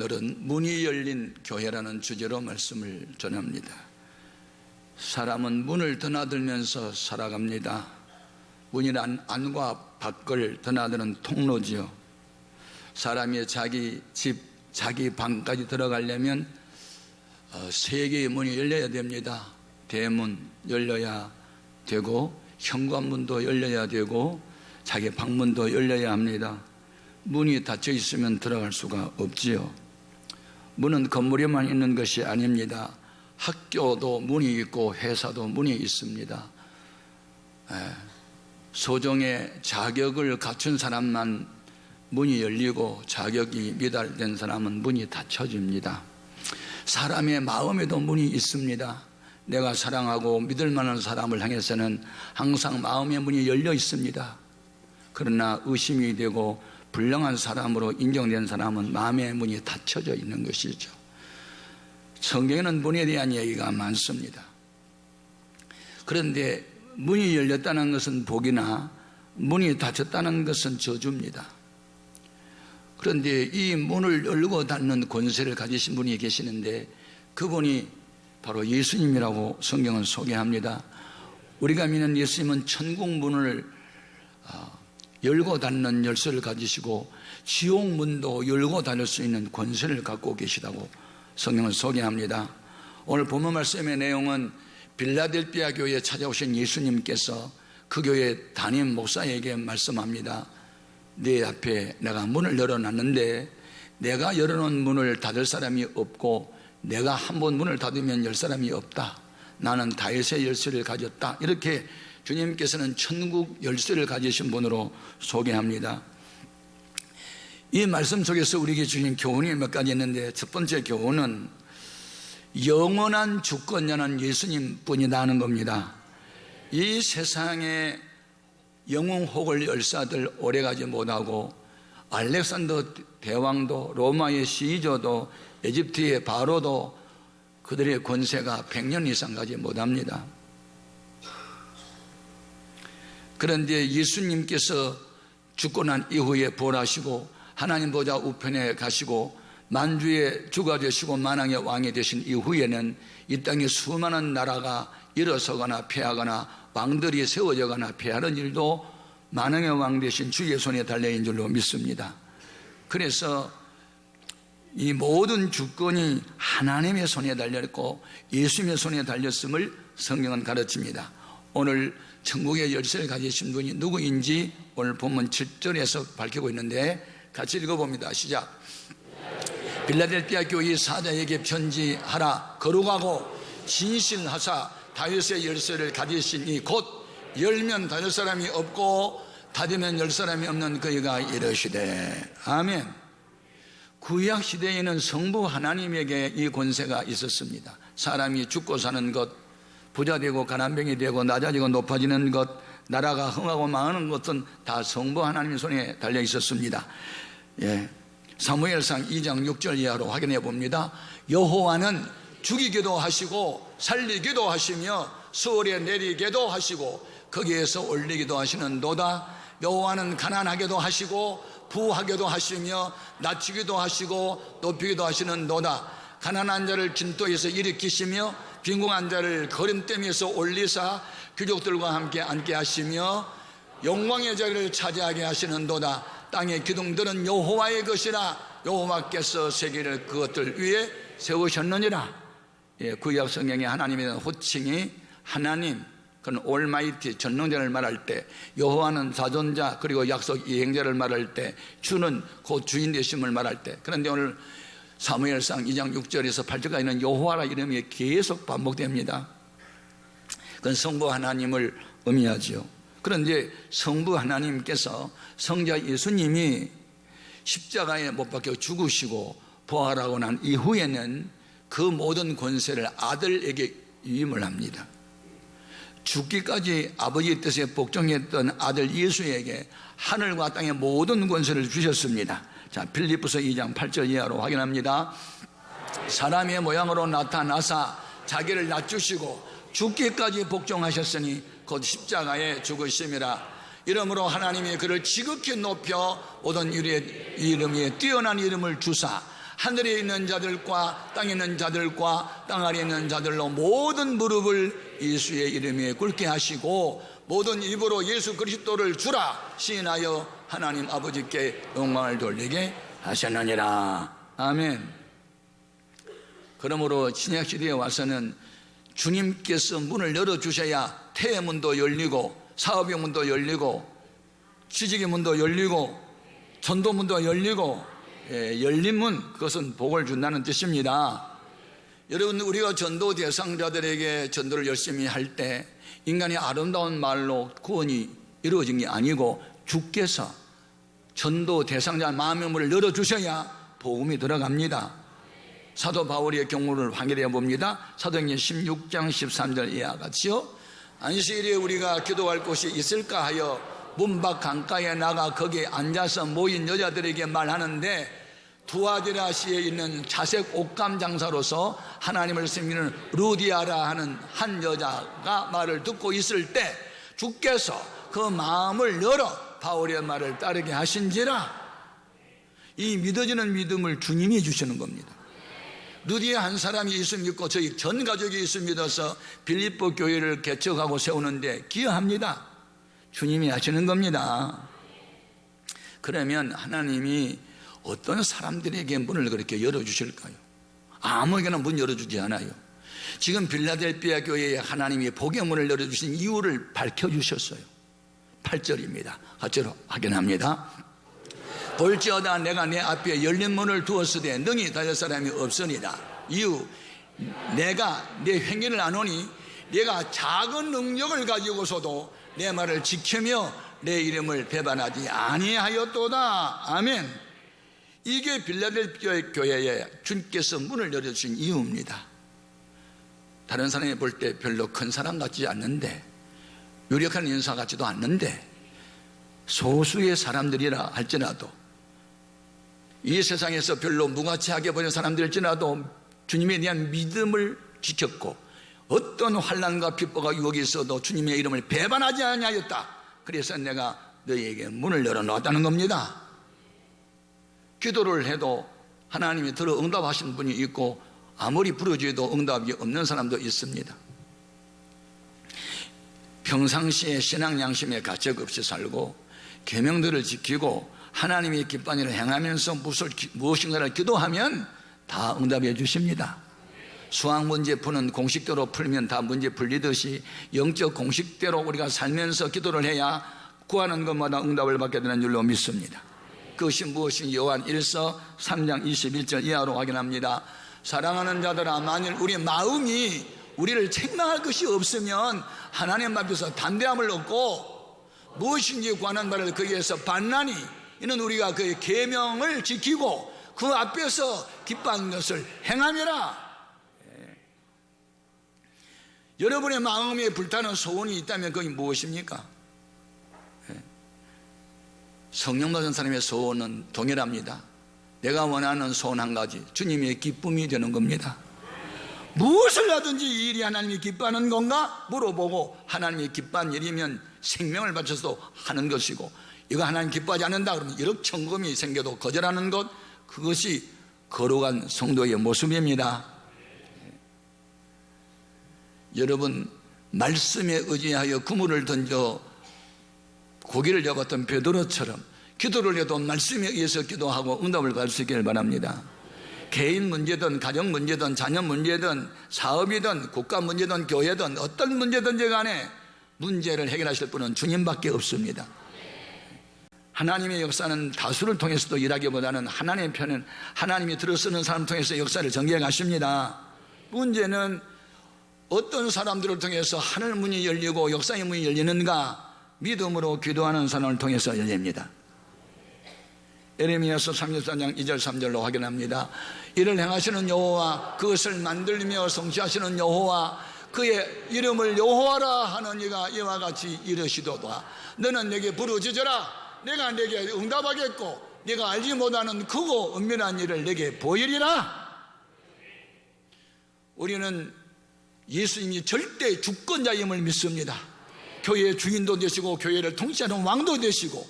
오늘은 문이 열린 교회라는 주제로 말씀을 전합니다. 사람은 문을 드나들면서 살아갑니다. 문이란 안과 밖을 드나드는 통로지요. 사람이 자기 집, 자기 방까지 들어가려면 세 개의 문이 열려야 됩니다. 대문 열려야 되고, 현관문도 열려야 되고, 자기 방문도 열려야 합니다. 문이 닫혀 있으면 들어갈 수가 없지요. 문은 건물에만 있는 것이 아닙니다. 학교도 문이 있고 회사도 문이 있습니다. 소정의 자격을 갖춘 사람만 문이 열리고, 자격이 미달된 사람은 문이 닫혀집니다. 사람의 마음에도 문이 있습니다. 내가 사랑하고 믿을 만한 사람을 향해서는 항상 마음의 문이 열려 있습니다. 그러나 의심이 되고 불량한 사람으로 인정된 사람은 마음의 문이 닫혀져 있는 것이죠. 성경에는 문에 대한 얘기가 많습니다. 그런데 문이 열렸다는 것은 복이나 문이 닫혔다는 것은 저주입니다. 그런데 이 문을 열고 닫는 권세를 가지신 분이 계시는데, 그분이 바로 예수님이라고 성경은 소개합니다. 우리가 믿는 예수님은 천국 문을 열고 닫는 열쇠를 가지시고 지옥 문도 열고 닫을 수 있는 권세를 갖고 계시다고 성경은 소개합니다. 오늘 본문 말씀의 내용은 빌라델비아 교회에 찾아오신 예수님께서 그 교회 담임 목사에게 말씀합니다. 네 앞에 내가 문을 열어놨는데 내가 열어놓은 문을 닫을 사람이 없고, 내가 한번 문을 닫으면 열 사람이 없다. 나는 다윗의 열쇠를 가졌다. 이렇게 주님께서는 천국 열쇠를 가지신 분으로 소개합니다. 이 말씀 속에서 우리에게 주신 교훈이 몇 가지 있는데, 첫 번째 교훈은 영원한 주권자는 예수님 뿐이다 하는 겁니다. 이 세상에 영웅혹을 열사들 오래가지 못하고, 알렉산더 대왕도, 로마의 시저도, 에집트의 바로도 그들의 권세가 100년 이상 가지 못합니다. 그런데 예수님께서 죽고 난 이후에 부활하시고 하나님 보좌 우편에 가시고 만주의 주가 되시고 만왕의 왕이 되신 이후에는 이 땅에 수많은 나라가 일어서거나 패하거나 왕들이 세워져거나 패하는 일도 만왕의 왕 되신 주의 손에 달려있는 줄로 믿습니다. 그래서 이 모든 주권이 하나님의 손에 달려있고 예수님의 손에 달렸음을 성경은 가르칩니다. 오늘 천국의 열쇠를 가지신 분이 누구인지 오늘 본문 7절에서 밝히고 있는데, 같이 읽어봅니다. 시작. 빌라델비아 교회 사자에게 편지하라. 거룩하고 진실하사 다윗의 열쇠를 가지시니 곧 열면 닫을 사람이 없고 닫으면 열 사람이 없는 그이가 이르시되. 아멘. 구약 시대에는 성부 하나님에게 이 권세가 있었습니다. 사람이 죽고 사는 것, 부자되고 가난병이 되고 낮아지고 높아지는 것, 나라가 흥하고 망하는 것은 다 성부 하나님의 손에 달려 있었습니다. 사무엘상 2장 6절 이하로 확인해 봅니다. 여호와는 죽이기도 하시고 살리기도 하시며 수월에 내리기도 하시고 거기에서 올리기도 하시는도다. 여호와는 가난하게도 하시고 부하게도 하시며 낮추기도 하시고 높이기도 하시는도다. 가난한 자를 진토에서 일으키시며 빈궁한 자를 거름댐에서 올리사 귀족들과 함께 앉게 하시며 영광의 자리를 차지하게 하시는도다. 땅의 기둥들은 여호와의 것이라. 여호와께서 세계를 그것들 위에 세우셨느니라. 구약 성경에 하나님에 대한 호칭이 하나님, 그건 올마이티, 전능자를 말할 때, 여호와는 자존자 그리고 약속 이행자를 말할 때, 주는 곧 주인 되심을 말할 때. 그런데 오늘 사무엘상 2장 6절에서 8절까지 있는 여호와라 이름이 계속 반복됩니다. 그건 성부 하나님을 의미하지요. 그런데 성부 하나님께서 성자 예수님이 십자가에 못 박혀 죽으시고 부활하고 난 이후에는 그 모든 권세를 아들에게 위임을 합니다. 죽기까지 아버지의 뜻에 복종했던 아들 예수에게 하늘과 땅의 모든 권세를 주셨습니다. 자, 빌립보서 2장 8절 이하로 확인합니다. 사람의 모양으로 나타나사 자기를 낮추시고 죽기까지 복종하셨으니 곧 십자가에 죽으심이라. 이러므로 하나님이 그를 지극히 높여 모든 이름 위에 뛰어난 이름을 주사 하늘에 있는 자들과 땅에 있는 자들과 땅 아래에 있는 자들로 모든 무릎을 예수의 이름에 꿇게 하시고 모든 입으로 예수 그리스도를 주라 시인하여 하나님 아버지께 영광을 돌리게 하셨느니라. 아멘. 그러므로 신약시대에 와서는 주님께서 문을 열어주셔야 태의 문도 열리고 사업의 문도 열리고 취직의 문도 열리고 전도 문도 열리고 열린 문, 그것은 복을 준다는 뜻입니다. 여러분, 우리가 전도 대상자들에게 전도를 열심히 할 때 인간의 아름다운 말로 구원이 이루어진 게 아니고 주께서 전도 대상자 마음의 문을 열어주셔야 복음이 들어갑니다. 사도 바울의 경우를 확인해 봅니다. 사도행전 16장 13절 이하 같이요. 안식일에 우리가 기도할 곳이 있을까 하여 문 밖 강가에 나가 거기에 앉아서 모인 여자들에게 말하는데 두아디라시에 있는 자색 옷감 장사로서 하나님을 섬기는 루디아라 하는 한 여자가 말을 듣고 있을 때 주께서 그 마음을 열어 바울의 말을 따르게 하신지라. 이 믿어지는 믿음을 주님이 주시는 겁니다. 루디아 한 사람이 예수 믿고 저희 전 가족이 예수 믿어서 빌립보 교회를 개척하고 세우는데 기여합니다. 주님이 하시는 겁니다. 그러면 하나님이 어떤 사람들에게 문을 그렇게 열어주실까요? 아무에게나 문 열어주지 않아요. 지금 빌라델피아 교회에 하나님이 복의 문을 열어주신 이유를 밝혀주셨어요. 8절입니다. 같이 확인합니다. 볼지어다 내가 내 앞에 열린 문을 두었으되 능히 닫을 사람이 없으니라. 이유, 내가 내 행위를 아노니 내가 작은 능력을 가지고서도 내 말을 지키며 내 이름을 배반하지 아니하였도다. 아멘. 이게 빌라델피아 교회에 주님께서 문을 열어주신 이유입니다. 다른 사람이 볼 때 별로 큰 사람 같지 않는데, 유력한 인사 같지도 않는데, 소수의 사람들이라 할지라도, 이 세상에서 별로 무가치하게 보이는 사람들일지라도 주님에 대한 믿음을 지켰고 어떤 환난과 핍박과 유혹이 있어도 주님의 이름을 배반하지 아니하였다. 그래서 내가 너희에게 문을 열어놓았다는 겁니다. 기도를 해도 하나님이 들어 응답하신 분이 있고 아무리 부르짖어도 응답이 없는 사람도 있습니다. 평상시에 신앙 양심에 가책 없이 살고 계명들을 지키고 하나님의 기뻐하는 일을 행하면서 무엇인가를 기도하면 다 응답해 주십니다. 수학 문제 푸는 공식대로 풀면 다 문제 풀리듯이 영적 공식대로 우리가 살면서 기도를 해야 구하는 것마다 응답을 받게 되는 줄로 믿습니다. 그것이 무엇인 요한 1서 3장 21절 이하로 확인합니다. 사랑하는 자들아, 만일 우리 마음이 우리를 책망할 것이 없으면 하나님 앞에서 담대함을 얻고 무엇인지 구하는 바를 거기에서 받나니 이는 우리가 그의 계명을 지키고 그 앞에서 기뻐하는 것을 행함이라. 여러분의 마음에 불타는 소원이 있다면 그게 무엇입니까? 성령 받은 사람의 소원은 동일합니다. 내가 원하는 소원 한 가지, 주님의 기쁨이 되는 겁니다. 무엇을 하든지 이 일이 하나님이 기뻐하는 건가 물어보고 하나님이 기뻐하는 일이면 생명을 바쳐서 하는 것이고, 이거 하나님 기뻐하지 않는다 그러면 1억 천금이 생겨도 거절하는 것, 그것이 거룩한 성도의 모습입니다. 여러분, 말씀에 의지하여 그물을 던져 고기를 잡았던 베드로처럼 기도를 해도 말씀에 의해서 기도하고 응답을 받을 수 있기를 바랍니다. 개인 문제든 가정 문제든 자녀 문제든 사업이든 국가 문제든 교회든 어떤 문제든지 간에 문제를 해결하실 분은 주님밖에 없습니다. 하나님의 역사는 다수를 통해서도 일하기보다는 하나님의 편은 하나님이 들어쓰는 사람을 통해서 역사를 전개해 가십니다. 문제는 어떤 사람들을 통해서 하늘 문이 열리고 역사의 문이 열리는가? 믿음으로 기도하는 사람을 통해서 열립니다. 에레미야서 33장 2절 3절로 확인합니다. 이를 행하시는 여호와, 그것을 만들며 성취하시는 여호와, 그의 이름을 여호와라 하는 이가 이와 같이 이르시도다. 너는 내게 부르짖어라. 내가 내게 응답하겠고 네가 알지 못하는 크고 은밀한 일을 내게 보이리라. 우리는 예수님이 절대 주권자임을 믿습니다. 교회의 주인도 되시고 교회를 통치하는 왕도 되시고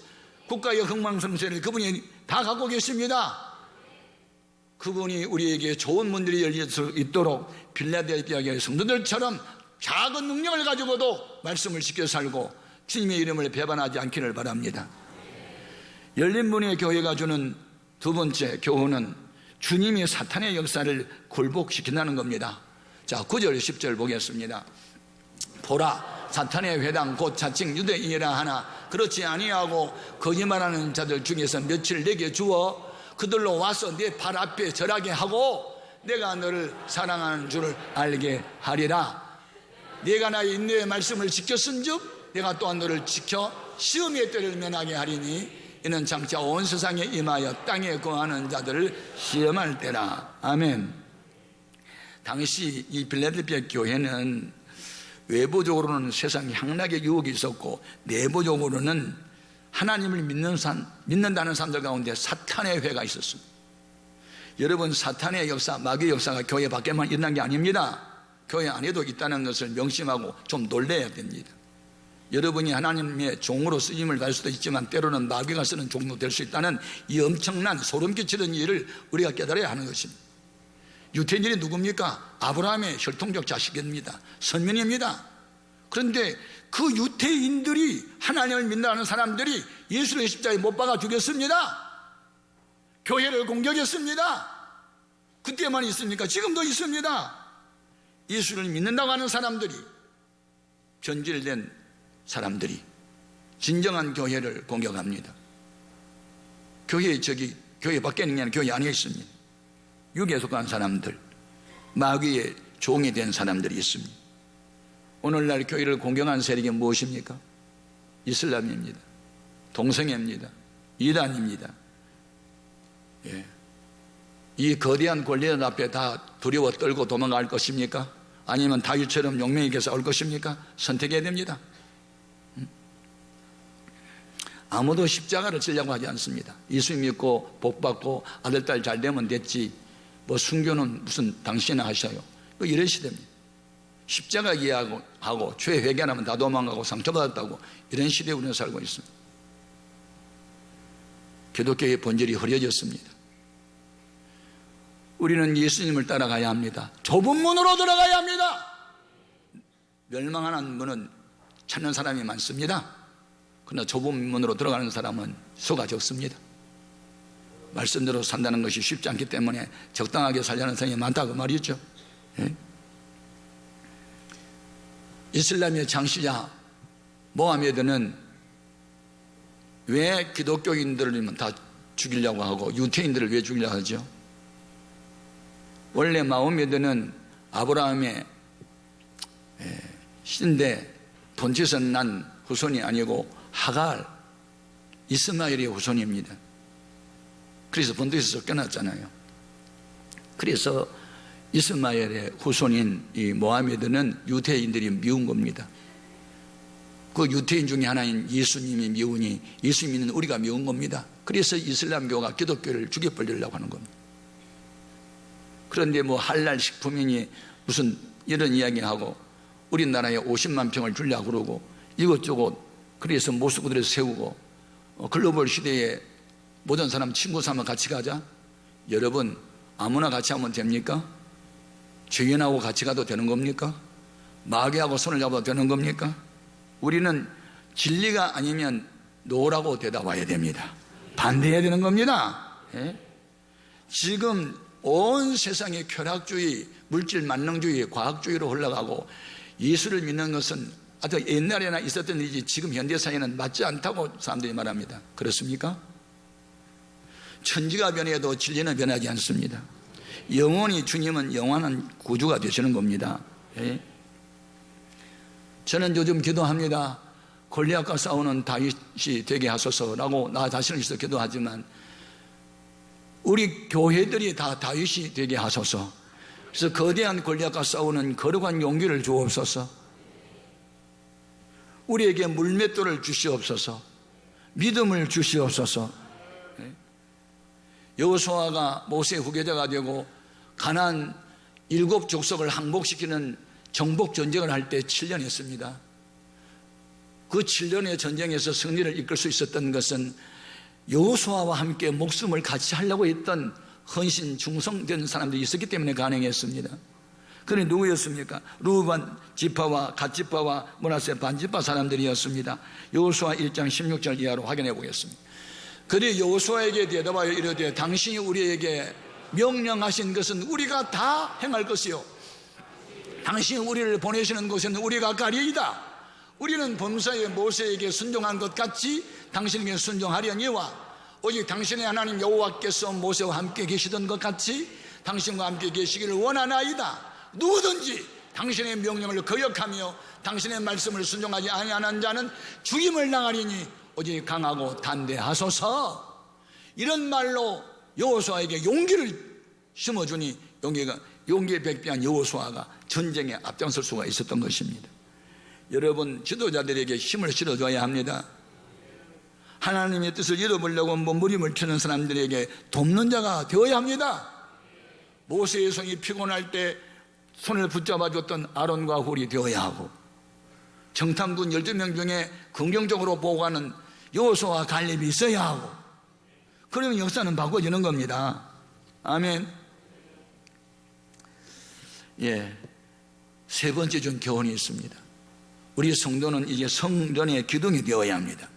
국가의 흥망성쇠를 그분이 다 갖고 계십니다. 그분이 우리에게 좋은 문들이 열릴 수 있도록 빌라델피아 교회 성도들처럼 작은 능력을 가지고도 말씀을 지켜 살고 주님의 이름을 배반하지 않기를 바랍니다. 열린 문의 교회가 주는 두 번째 교훈은 주님이 사탄의 역사를 굴복시킨다는 겁니다. 자, 9절 10절 보겠습니다. 보라, 사탄의 회당 곧 자칭 유대인이라 하나 그렇지 아니하고 거짓말하는 자들 중에서 며칠 내게 주어 그들로 와서 내 발 앞에 절하게 하고 내가 너를 사랑하는 줄을 알게 하리라. 네가 나의 인내의 말씀을 지켰은즉 내가 또한 너를 지켜 시험의 때를 면하게 하리니 이는 장차 온 세상에 임하여 땅에 거하는 자들을 시험할 때라. 아멘. 당시 이 빌라델피아 교회는 외부적으로는 세상 향락의 유혹이 있었고 내부적으로는 하나님을 믿는다는 사람들 가운데 사탄의 회가 있었습니다. 여러분, 사탄의 역사, 마귀의 역사가 교회 밖에만 일어난 게 아닙니다. 교회 안에도 있다는 것을 명심하고 좀 놀라야 됩니다. 여러분이 하나님의 종으로 쓰임을 받을 수도 있지만 때로는 마귀가 쓰는 종도 될 수 있다는 이 엄청난 소름 끼치는 일을 우리가 깨달아야 하는 것입니다. 유태인들이 누굽니까? 아브라함의 혈통적 자식입니다. 선민입니다. 그런데 그 유태인들이 하나님을 믿는다는 사람들이 예수를 십자가에 못 박아 죽였습니다. 교회를 공격했습니다. 그때만 있습니까? 지금도 있습니다. 예수를 믿는다고 하는 사람들이, 변질된 사람들이 진정한 교회를 공격합니다. 교회 밖에 있는 게 아니라 교회 안에 있습니다. 육에 속한 사람들, 마귀의 종이 된 사람들이 있습니다. 오늘날 교회를 공격하는 세력이 무엇입니까? 이슬람입니다. 동성애입니다. 이단입니다. 예. 이 거대한 권리들 앞에 다 두려워 떨고 도망갈 것입니까? 아니면 다윗처럼 용맹하게 싸울 것입니까? 선택해야 됩니다. 아무도 십자가를 지려고 하지 않습니다. 예수 믿고 복받고 아들딸 잘 되면 됐지, 뭐 순교는 무슨 당신이나 하셔요, 이런 시대입니다. 십자가 이해하고 죄 회개하면 다 도망가고 상처받았다고, 이런 시대에 우리는 살고 있습니다. 기독교의 본질이 흐려졌습니다. 우리는 예수님을 따라가야 합니다. 좁은 문으로 들어가야 합니다. 멸망하는 문은 찾는 사람이 많습니다. 그러나 좁은 문으로 들어가는 사람은 수가 적습니다. 말씀대로 산다는 것이 쉽지 않기 때문에 적당하게 살려는 사람이 많다고 말이죠. 예? 이슬람의 창시자 모하메드는 왜 기독교인들을 다 죽이려고 하고 유태인들을 왜 죽이려고 하죠? 원래 모하메드는 아브라함의 신데 본체에서 난 후손이 아니고 하갈, 이스마엘의 후손입니다. 그래서 본토에서 쫓겨났잖아요. 그래서 이스마엘의 후손인 이 모하메드는 유태인들이 미운 겁니다. 그 유태인 중에 하나인 예수님이 미우니 예수 믿는 우리가 미운 겁니다. 그래서 이슬람교가 기독교를 죽여버리려고 하는 겁니다. 그런데 뭐 할랄 식품이니 무슨 이런 이야기하고 우리나라에 50만 평을 주려고 그러고 이것저것, 그래서 모스크들을 세우고 글로벌 시대에 모든 사람 친구 삼아 같이 가자. 여러분, 아무나 같이 하면 됩니까? 죄인하고 같이 가도 되는 겁니까? 마귀하고 손을 잡아도 되는 겁니까? 우리는 진리가 아니면 노라고 대답해야 됩니다. 반대해야 되는 겁니다. 예? 지금 온 세상의 쾌락주의, 물질 만능주의, 과학주의로 흘러가고 예수를 믿는 것은 아주 옛날에나 있었던 일이지 지금 현대사회는 맞지 않다고 사람들이 말합니다. 그렇습니까? 천지가 변해도 진리는 변하지 않습니다. 영원히 주님은 영원한 구주가 되시는 겁니다. 예? 저는 요즘 기도합니다. 골리앗과 싸우는 다윗이 되게 하소서라고 나 자신을 위해서 기도하지만 우리 교회들이 다 다윗이 되게 하소서. 그래서 거대한 골리앗과 싸우는 거룩한 용기를 주옵소서. 우리에게 물맷돌을 주시옵소서. 믿음을 주시옵소서. 여호수아가 모세의 후계자가 되고 가나안 7족속을 항복시키는 정복 전쟁을 할 때 7년 했습니다. 그 7년의 전쟁에서 승리를 이끌 수 있었던 것은 여호수아와 함께 목숨을 같이 하려고 했던 헌신 충성된 사람들이 있었기 때문에 가능했습니다. 그는 누구였습니까? 루반 지파와 갓지파와 므낫세 반지파 사람들이었습니다. 여호수아 1장 16절 이하로 확인해 보겠습니다. 그들이 여호수아에게 대답하여 이르되 당신이 우리에게 명령하신 것은 우리가 다 행할 것이요 당신이 우리를 보내시는 곳에는 우리가 가리이다. 우리는 범사에 모세에게 순종한 것 같이 당신에게 순종하려니와 오직 당신의 하나님 여호와께서 모세와 함께 계시던 것 같이 당신과 함께 계시기를 원하나이다. 누구든지 당신의 명령을 거역하며 당신의 말씀을 순종하지 아니하는 자는 죽임을 당하리니 오직 강하고 담대하소서. 이런 말로 여호수아에게 용기를 심어주니 용기에 백배한 여호수아가 전쟁에 앞장설 수가 있었던 것입니다. 여러분, 지도자들에게 힘을 실어줘야 합니다. 하나님의 뜻을 이뤄보려고 몸부림을 치는 사람들에게 돕는 자가 되어야 합니다. 모세의 손이 피곤할 때 손을 붙잡아줬던 아론과 훌이 되어야 하고, 정탐꾼 12명 중에 긍정적으로 보고하는 여호수아와 갈렙이 있어야 하고, 그러면 역사는 바꿔지는 겁니다. 아멘. 세 번째 좀 교훈이 있습니다. 우리 성도는 이제 성전의 기둥이 되어야 합니다.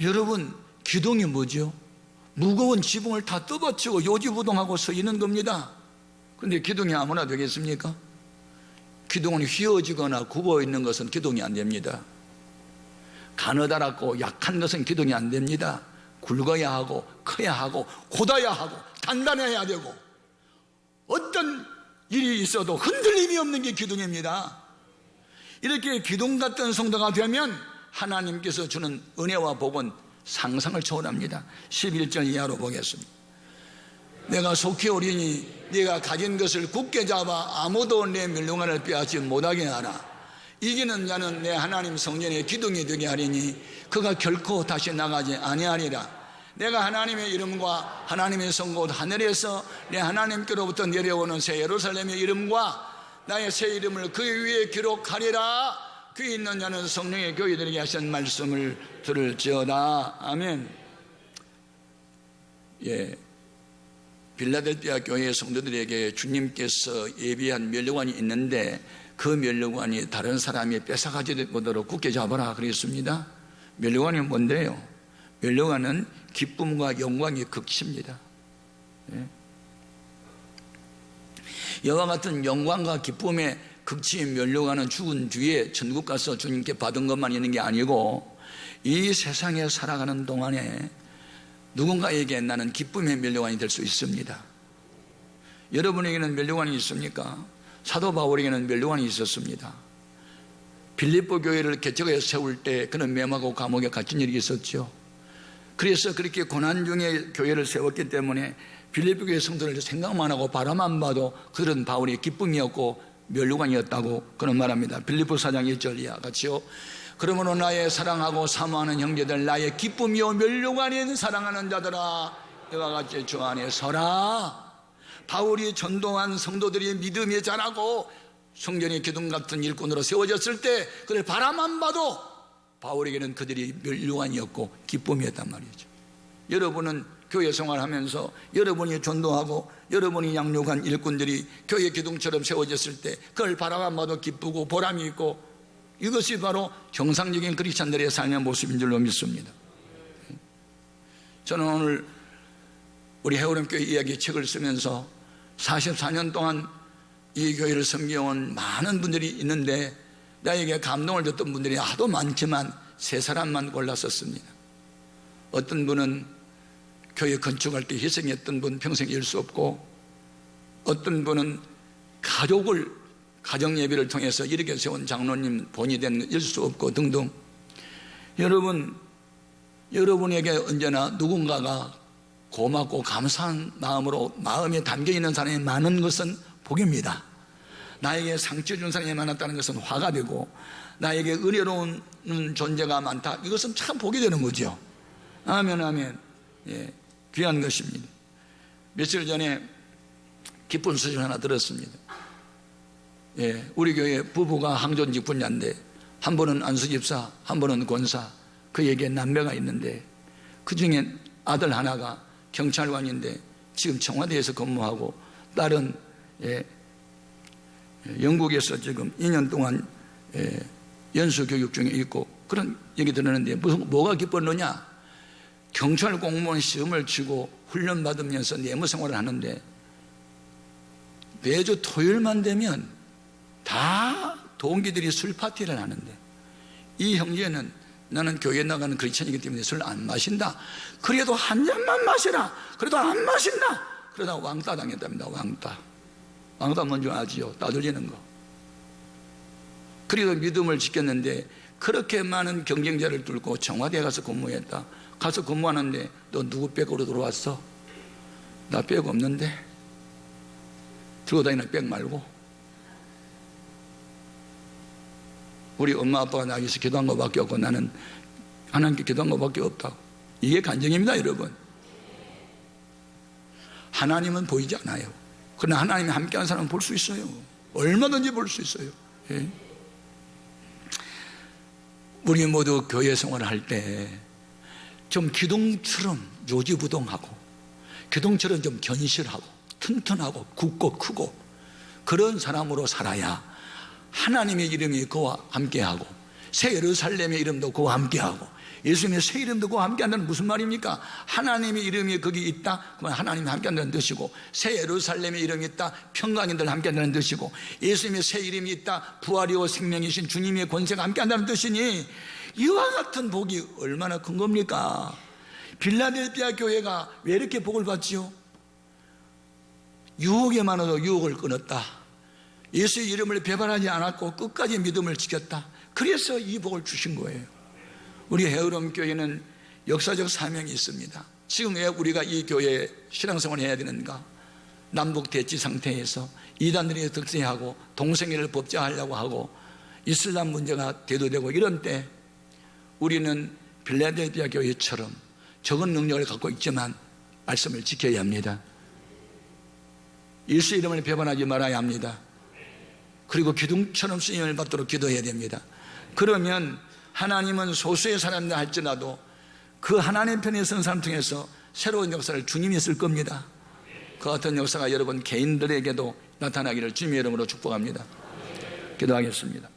여러분, 기둥이 뭐죠? 무거운 지붕을 다 떠받치고 요지부동하고 서 있는 겁니다. 그런데 기둥이 아무나 되겠습니까? 기둥은 휘어지거나 굽어 있는 것은 기둥이 안 됩니다. 가느다랗고 약한 것은 기둥이 안 됩니다. 굵어야 하고 커야 하고 곧아야 하고 단단해야 되고, 어떤 일이 있어도 흔들림이 없는 게 기둥입니다. 이렇게 기둥 같은 성도가 되면 하나님께서 주는 은혜와 복은 상상을 초월합니다. 11절 이하로 보겠습니다. 내가 속히 오리니 네가 가진 것을 굳게 잡아 아무도 내 멸류관을 빼앗지 못하게 하라. 이기는 자는 내 하나님 성전의 기둥이 되게 하리니 그가 결코 다시 나가지 아니하리라. 내가 하나님의 이름과 하나님의 성곳 하늘에서 내 하나님께로부터 내려오는 새 예루살렘의 이름과 나의 새 이름을 그 위에 기록하리라. 귀 있는 자는 성령의 교회들에게 하신 말씀을 들을지어다. 아멘. 빌라델피아 교회의 성도들에게 주님께서 예비한 멸류관이 있는데 그 멸류관이 다른 사람이 뺏어가지 못하도록 굳게 잡아라 그랬습니다. 멸류관이 뭔데요? 멸류관은 기쁨과 영광의 극치입니다. 이와 같은 영광과 기쁨의 극치인 멸류관은 죽은 뒤에 천국 가서 주님께 받은 것만 있는 게 아니고, 이 세상에 살아가는 동안에 누군가에게 나는 기쁨의 멸류관이 될 수 있습니다. 여러분에게는 멸류관이 있습니까? 사도 바울에게는 멸류관이 있었습니다. 빌립보 교회를 개척해 세울 때 그는 매마고 감옥에 갇힌 일이 있었죠. 그래서 그렇게 고난 중에 교회를 세웠기 때문에 빌립보 교회 성도를 생각만 하고 바라만 봐도 그들은 바울의 기쁨이었고 멸류관이었다고 그는 말합니다. 빌립보 4장 1절 이하 같이요. 그러므로 나의 사랑하고 사모하는 형제들, 나의 기쁨이요 멸류관인 사랑하는 자들아, 이와 같이 주 안에 서라. 바울이 전도한 성도들이 믿음이 자라고 성전의 기둥 같은 일꾼으로 세워졌을 때 그들 바라만 봐도 바울에게는 그들이 멸류관이었고 기쁨이었단 말이죠. 여러분은 교회 생활하면서 여러분이 전도하고 여러분이 양육한 일꾼들이 교회 기둥처럼 세워졌을 때 그걸 바라만 봐도 기쁘고 보람이 있고, 이것이 바로 정상적인 크리스찬들의 삶의 모습인 줄로 믿습니다. 저는 오늘 우리 해오름교회 이야기 책을 쓰면서 44년 동안 이 교회를 섬겨온 많은 분들이 있는데 나에게 감동을 줬던 분들이 하도 많지만 세 사람만 골랐었습니다. 어떤 분은 교회 건축할 때 희생했던 분, 평생 잃을 수 없고, 어떤 분은 가정 예배를 통해서 이렇게 세운 장로님 본이 된 잃을 수 없고 등등. 여러분에게 언제나 누군가가 고맙고 감사한 마음으로 마음에 담겨있는 사람이 많은 것은 복입니다. 나에게 상처 준 사람이 많았다는 것은 화가 되고, 나에게 은혜로운 존재가 많다, 이것은 참 복이 되는 거죠. 아멘, 아멘. 귀한 것입니다. 며칠 전에 기쁜 소식 하나 들었습니다. 우리 교회 부부가 항존직 분야인데 한 분은 안수집사, 한 분은 권사, 그에게 남매가 있는데 그 중에 아들 하나가 경찰관인데 지금 청와대에서 근무하고 딸은 영국에서 지금 2년 동안 연수 교육 중에 있고 그런 얘기 들었는데 뭐가 기뻤느냐? 경찰 공무원 시험을 치고 훈련 받으면서 내무 생활을 하는데 매주 토요일만 되면 다 동기들이 술 파티를 하는데 이 형제는 나는 교회 나가는 크리스천이기 때문에 술 안 마신다. 그래도 한 잔만 마시라. 그래도 안 마신다. 그러다 왕따 당했답니다. 왕따 뭔지 아지요? 따돌리는 거. 그래도 믿음을 지켰는데 그렇게 많은 경쟁자를 뚫고 청와대에 가서 근무했다. 가서 근무하는데 너 누구 백으로 들어왔어? 나 백 없는데. 들고 다니는 백 말고. 우리 엄마 아빠가 나 위해서 기도한 것밖에 없고 나는 하나님께 기도한 것밖에 없다고. 이게 간증입니다, 여러분. 하나님은 보이지 않아요. 그러나 하나님이 함께하는 사람은 볼 수 있어요. 얼마든지 볼 수 있어요. 예? 우리 모두 교회 생활을 할 때 좀 기둥처럼 요지부동하고 기둥처럼 좀 견실하고 튼튼하고 굳고 크고 그런 사람으로 살아야 하나님의 이름이 그와 함께하고 새 예루살렘의 이름도 그와 함께하고 예수님의 새 이름도 그와 함께한다는 무슨 말입니까? 하나님의 이름이 거기 있다 그러면 하나님이 함께한다는 뜻이고 새 예루살렘의 이름이 있다 평강인들 함께한다는 뜻이고 예수님의 새 이름이 있다 부활이요 생명이신 주님의 권세가 함께한다는 뜻이니 이와 같은 복이 얼마나 큰 겁니까? 빌라델피아 교회가 왜 이렇게 복을 받지요? 유혹에 많아도 유혹을 끊었다. 예수의 이름을 배반하지 않았고 끝까지 믿음을 지켰다. 그래서 이 복을 주신 거예요. 우리 헤어롬 교회는 역사적 사명이 있습니다. 지금 왜 우리가 이 교회에 신앙생활을 해야 되는가? 남북 대치 상태에서 이단들이 득세하고 동성애를 법제화하려고 하고 이슬람 문제가 대두되고 이런 때 우리는 빌라델피아 교회처럼 적은 능력을 갖고 있지만 말씀을 지켜야 합니다. 예수 이름을 배반하지 말아야 합니다. 그리고 기둥처럼 쓰임을 받도록 기도해야 됩니다. 그러면 하나님은 소수의 사람들 할지라도 그 하나님 편에 선 사람 중에서 새로운 역사를 주님이 쓸 겁니다. 그 같은 역사가 여러분 개인들에게도 나타나기를 주님의 이름으로 축복합니다. 기도하겠습니다.